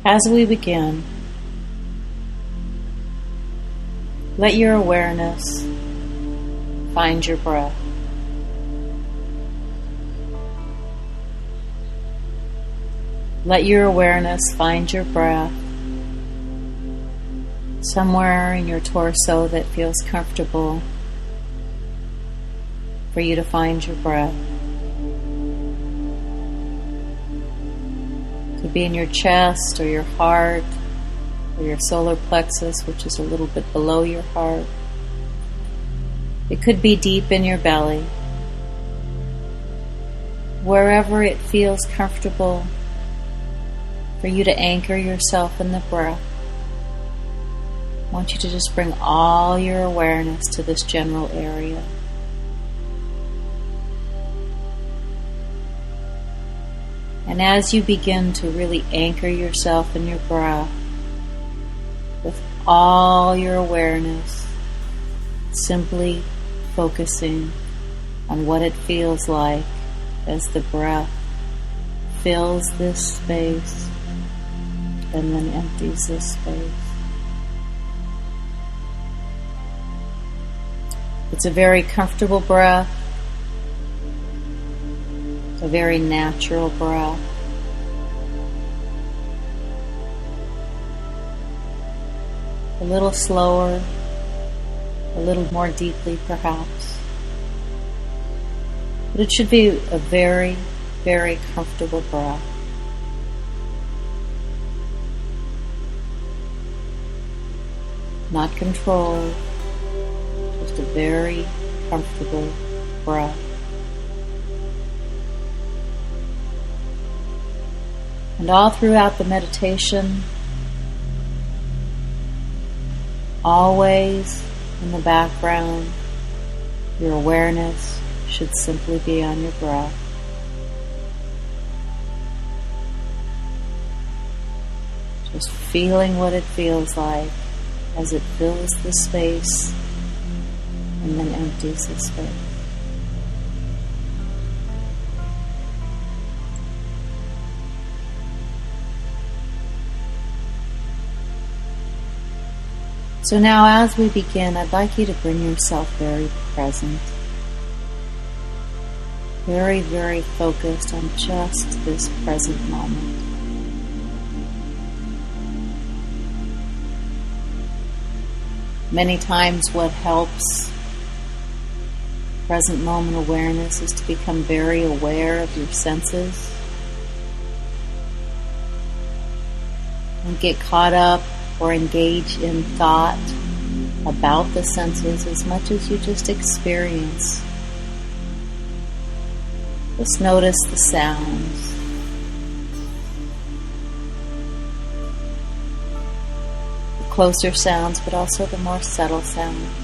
As we begin, let your awareness find your breath. Let your awareness find your breath somewhere in your torso that feels comfortable for you to find your breath. It could be in your chest or your heart or your solar plexus, which is a little bit below your heart. It could be deep in your belly. Wherever it feels comfortable for you to anchor yourself in the breath, I want you to just bring all your awareness to this general area. And as you begin to really anchor yourself in your breath, with all your awareness, simply focusing on what it feels like as the breath fills this space and then empties this space. It's a very comfortable breath. It's a very natural breath. A little slower, a little more deeply perhaps. But it should be a very, very comfortable breath. Not controlled, just a very comfortable breath. And all throughout the meditation, always in the background, your awareness should simply be on your breath. Just feeling what it feels like as it fills the space and then empties the space. So now as we begin, I'd like you to bring yourself very present. Very, very focused on just this present moment. Many times what helps present moment awareness is to become very aware of your senses. Don't get caught up or engage in thought about the senses as much as you just experience. Just notice the sounds. The closer sounds, but also the more subtle sounds.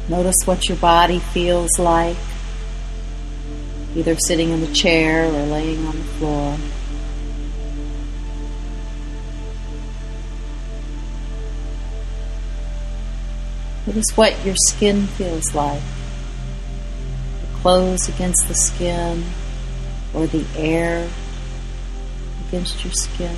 Notice what your body feels like, either sitting in the chair or laying on the floor. Notice what your skin feels like. The clothes against the skin or the air against your skin.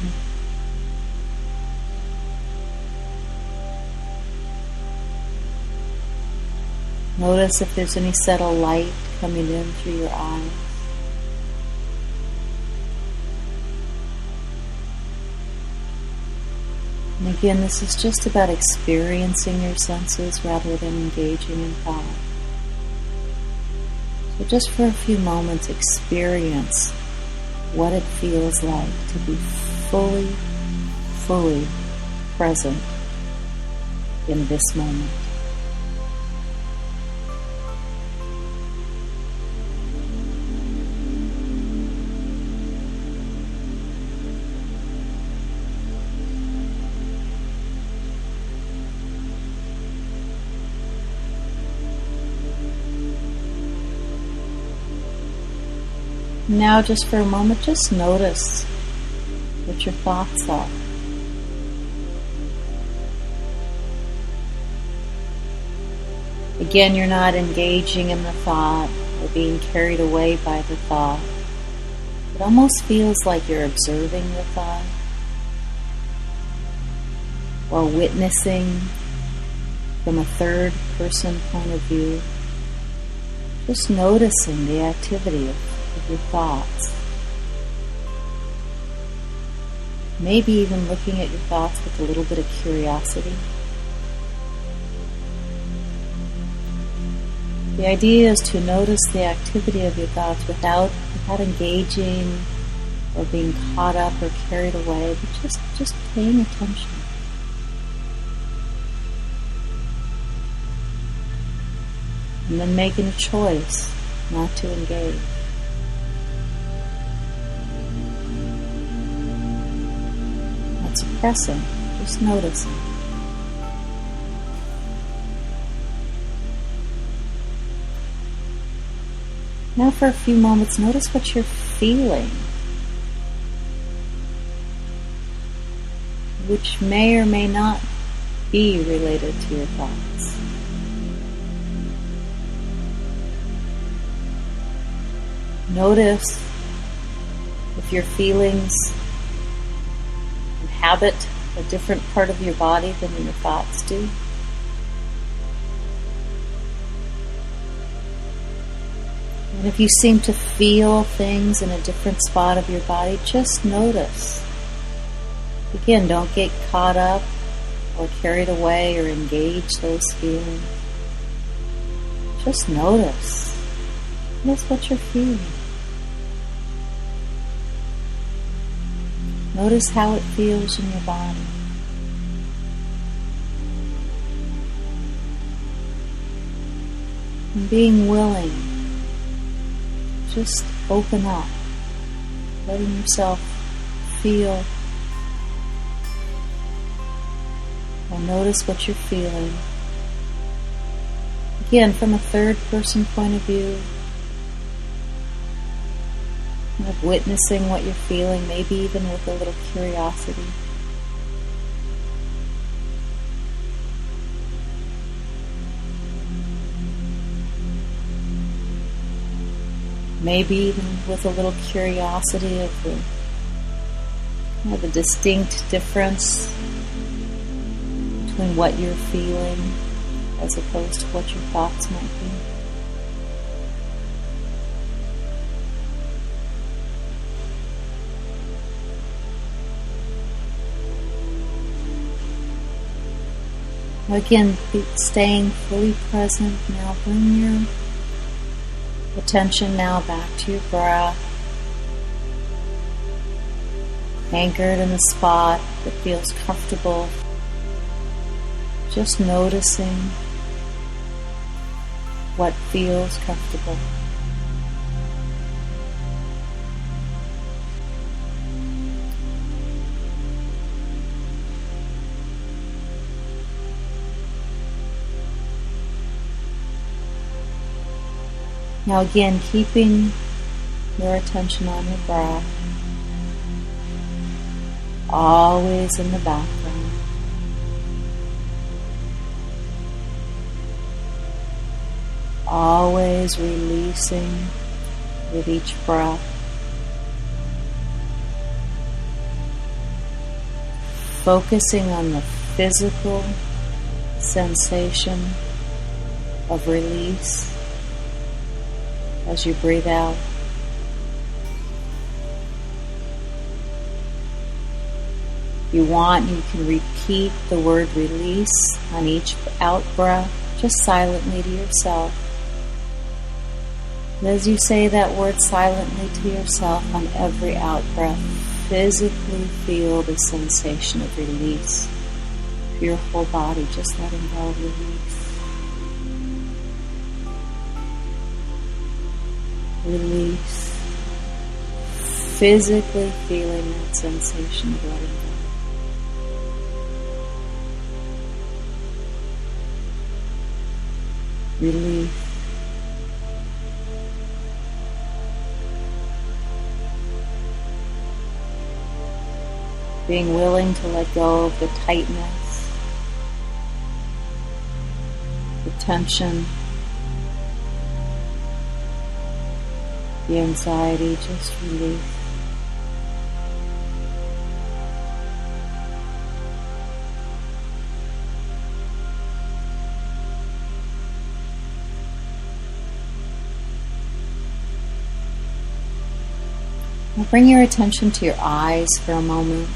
Notice if there's any subtle light coming in through your eyes. And again, this is just about experiencing your senses rather than engaging in thought. So just for a few moments, experience what it feels like to be fully, fully present in this moment. Now just for a moment, just notice what your thoughts are. Again, you're not engaging in the thought. or being carried away by the thought. It almost feels like you're observing the thought or witnessing from a third person point of view, just noticing the activity of your thoughts. Maybe even looking at your thoughts with a little bit of curiosity. The idea is to notice the activity of your thoughts without engaging or being caught up or carried away, but just paying attention. And then making a choice not to engage. Not suppressing, just noticing. Now for a few moments, notice what you're feeling, which may or may not be related to your thoughts. Notice if your feelings inhabit a different part of your body than your thoughts do. And if you seem to feel things in a different spot of your body, just notice. Again, don't get caught up or carried away or engage those feelings. Just notice. Notice what you're feeling. Notice how it feels in your body. And being willing, just open up, letting yourself feel and notice what you're feeling. Again, from a third person point of view, kind of witnessing what you're feeling, maybe even with a little curiosity. Maybe even with a little curiosity of the distinct difference between what you're feeling as opposed to what your thoughts might be. Again, staying fully present. Now bring your attention now back to your breath, anchored in a spot that feels comfortable. Just noticing what feels comfortable. Now again, keeping your attention on your breath, always in the background. Always releasing with each breath. Focusing on the physical sensation of release as you breathe out. If you want, you can repeat the word release on each out breath, just silently to yourself. And as you say that word silently to yourself on every out breath, physically feel the sensation of release for your whole body, just letting go, release. Release. Physically feeling that sensation of letting go. Release. Being willing to let go of the tightness, the tension, the anxiety, just release. Now bring your attention to your eyes for a moment.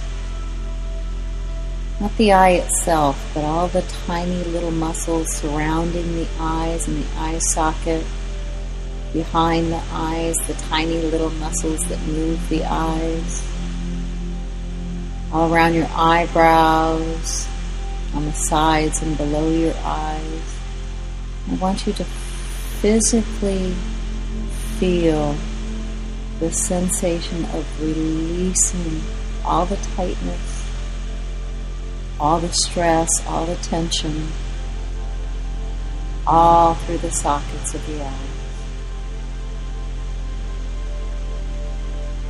Not the eye itself, but all the tiny little muscles surrounding the eyes and the eye socket. Behind the eyes, the tiny little muscles that move the eyes. All around your eyebrows, on the sides and below your eyes. I want you to physically feel the sensation of releasing all the tightness, all the stress, all the tension, all through the sockets of the eyes.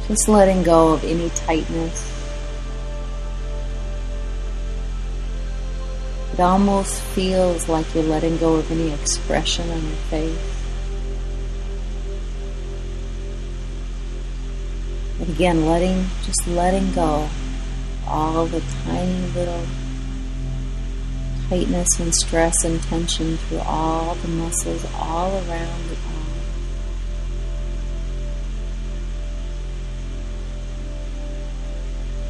Just letting go of any tightness. It almost feels like you're letting go of any expression on your face. But again, just letting go of all the tiny little tightness and stress and tension through all the muscles all around the eye.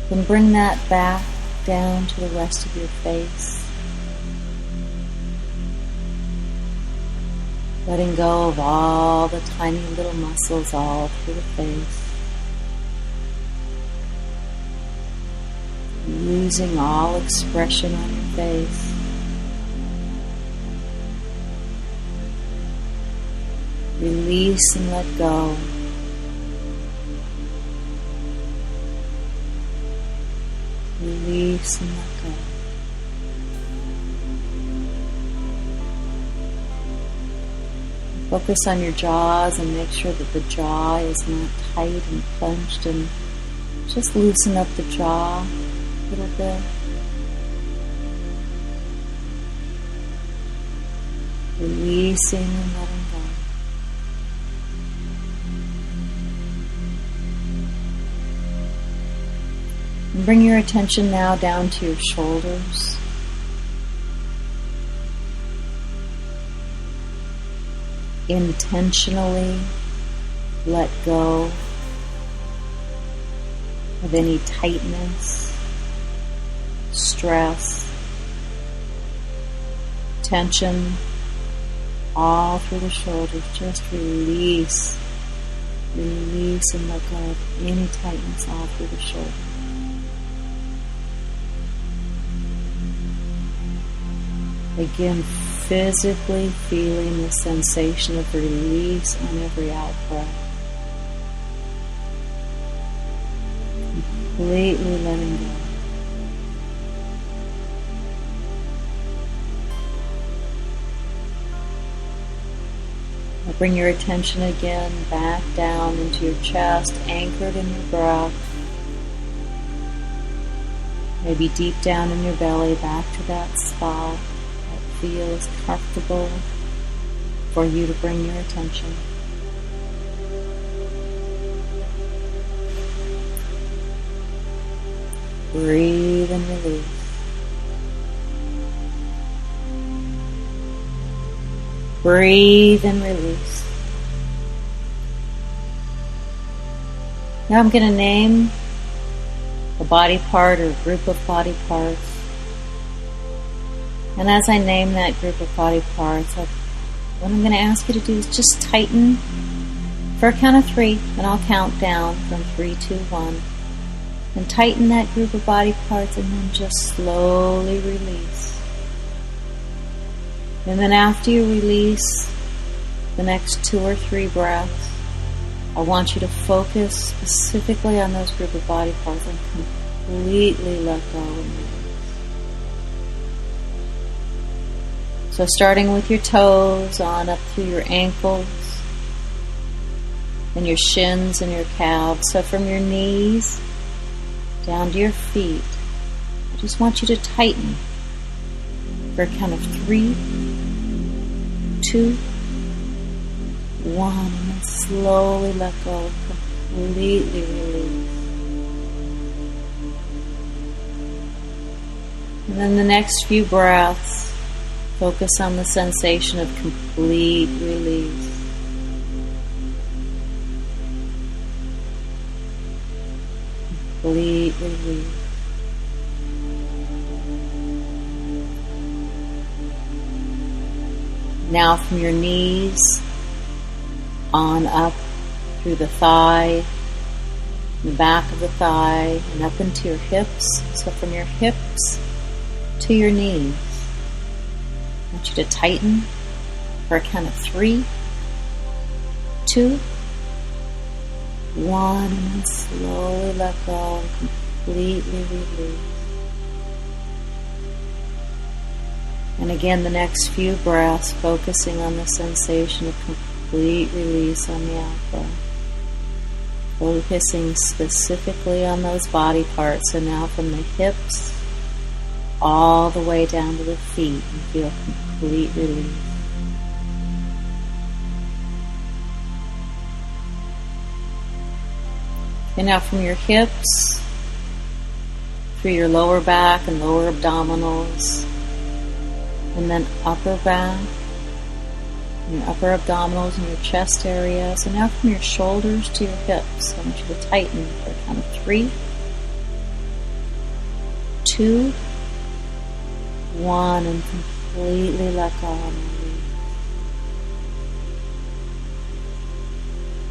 Then bring that back down to the rest of your face. Letting go of all the tiny little muscles all through the face. Losing all expression on your face. Release and let go. Release and let go. Focus on your jaws and make sure that the jaw is not tight and clenched, and just loosen up the jaw a little bit. Releasing and letting go. And bring your attention now down to your shoulders. Intentionally let go of any tightness, stress, tension all through the shoulders. Just release and let go of any tightness all through the shoulders. Again, physically feeling the sensation of release on every out-breath. Completely letting go. Now bring your attention again back down into your chest, anchored in your breath. Maybe deep down in your belly, back to that spot. Feels comfortable for you to bring your attention. Breathe and release. Breathe and release. Now I'm going to name a body part or group of body parts. And as I name that group of body parts, what I'm going to ask you to do is just tighten for a count of 3, and I'll count down from 3, 2, 1. And tighten that group of body parts, and then just slowly release. And then after you release the next 2 or 3 breaths, I want you to focus specifically on those group of body parts and completely let go and release. So starting with your toes on up through your ankles and your shins and your calves. So from your knees down to your feet, I just want you to tighten for a count of 3, 2, one, and then slowly let go, completely release. And then the next few breaths, focus on the sensation of complete release. Complete release. Now from your knees on up through the thigh, the back of the thigh, and up into your hips. So from your hips to your knees, I want you to tighten for a count of 3, 2, 1, and then slowly let go and completely release. And again, the next few breaths, focusing on the sensation of complete release on the out breath. Focusing specifically on those body parts. So now from the hips all the way down to the feet, and feel complete release. And now from your hips, through your lower back and lower abdominals, and then upper back, and your upper abdominals and your chest area. So now from your shoulders to your hips, I want you to tighten for a count of 3, 2, 1, and completely let go and release.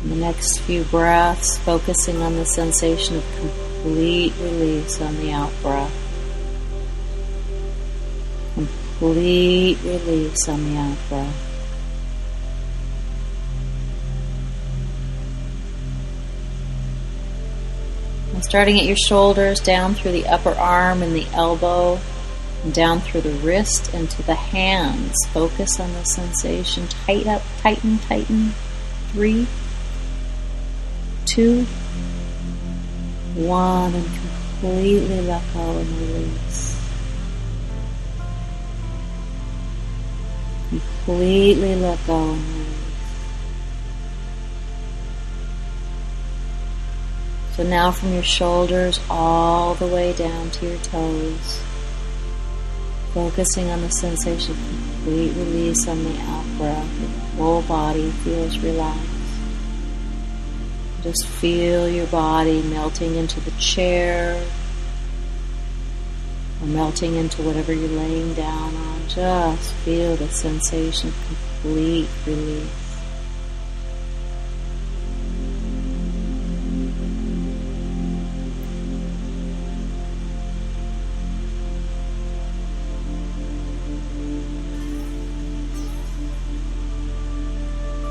And the next few breaths, focusing on the sensation of complete release on the out breath. Complete release on the out breath. And starting at your shoulders, down through the upper arm and the elbow, and down through the wrist into the hands. Focus on the sensation. Tighten up, tighten, tighten. 3, 2, 1, and completely let go and release. Completely let go and release. So now from your shoulders all the way down to your toes, focusing on the sensation of complete release on the out breath. Your whole body feels relaxed. Just feel your body melting into the chair, or melting into whatever you're laying down on. Just feel the sensation of complete release.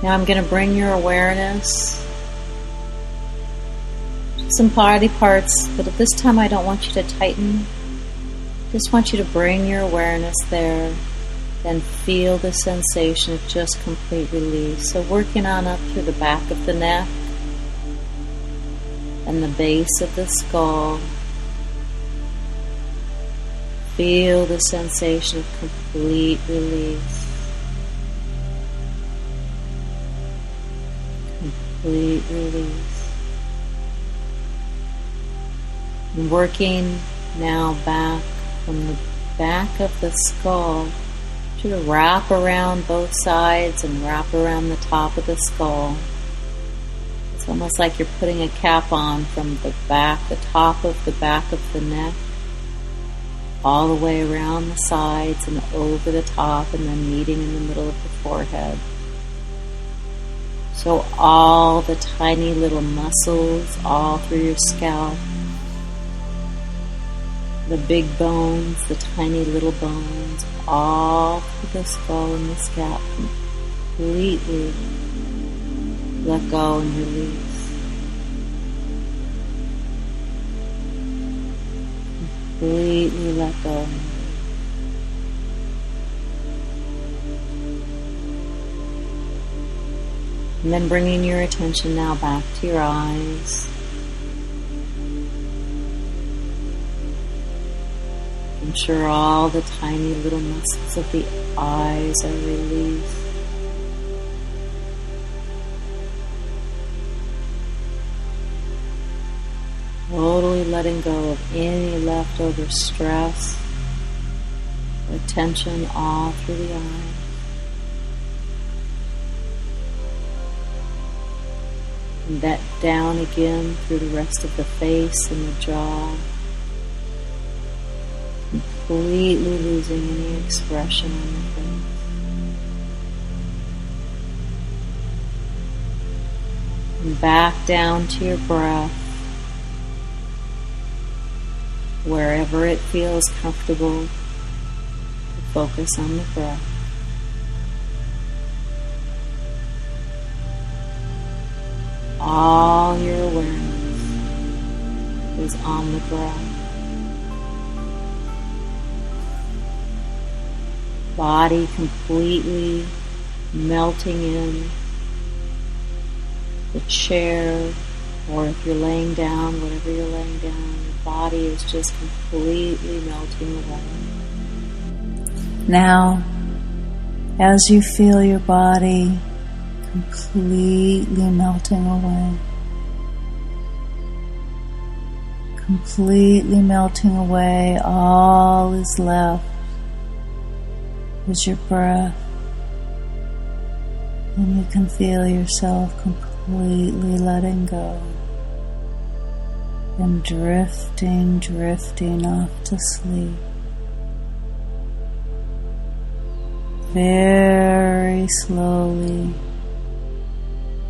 Now I'm going to bring your awareness to some body parts, but at this time I don't want you to tighten. Just want you to bring your awareness there and feel the sensation of just complete release. So working on up through the back of the neck and the base of the skull. Feel the sensation of complete release. Complete release. And working now back from the back of the skull to wrap around both sides and wrap around the top of the skull. It's almost like you're putting a cap on from the back, the top of the back of the neck, all the way around the sides and over the top, and then meeting in the middle of the forehead. So all the tiny little muscles all through your scalp, the big bones, the tiny little bones, all through the skull and the scalp, completely let go and release. Completely let go. And then bringing your attention now back to your eyes. Ensure all the tiny little muscles of the eyes are released. letting go of any leftover stress or tension all through the eyes. And that down again through the rest of the face and the jaw, completely losing any expression on the face. And back down to your breath, wherever it feels comfortable to focus on the breath. All your awareness is on the breath. Body completely melting in. The chair, or if you're laying down, whatever you're laying down, your body is just completely melting away. Now, as you feel your body completely melting away, all is left is your breath, and you can feel yourself completely letting go and drifting off to sleep. Very slowly,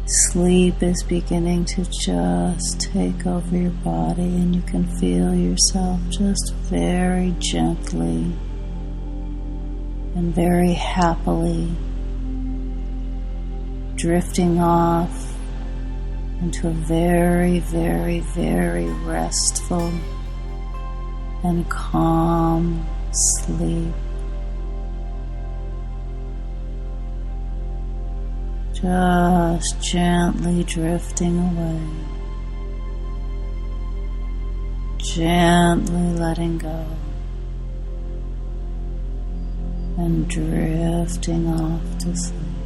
sleep is beginning to just take over your body, and you can feel yourself just very gently and very happily drifting off into a very, very, very restful and calm sleep. Just gently drifting away, gently letting go, and drifting off to sleep.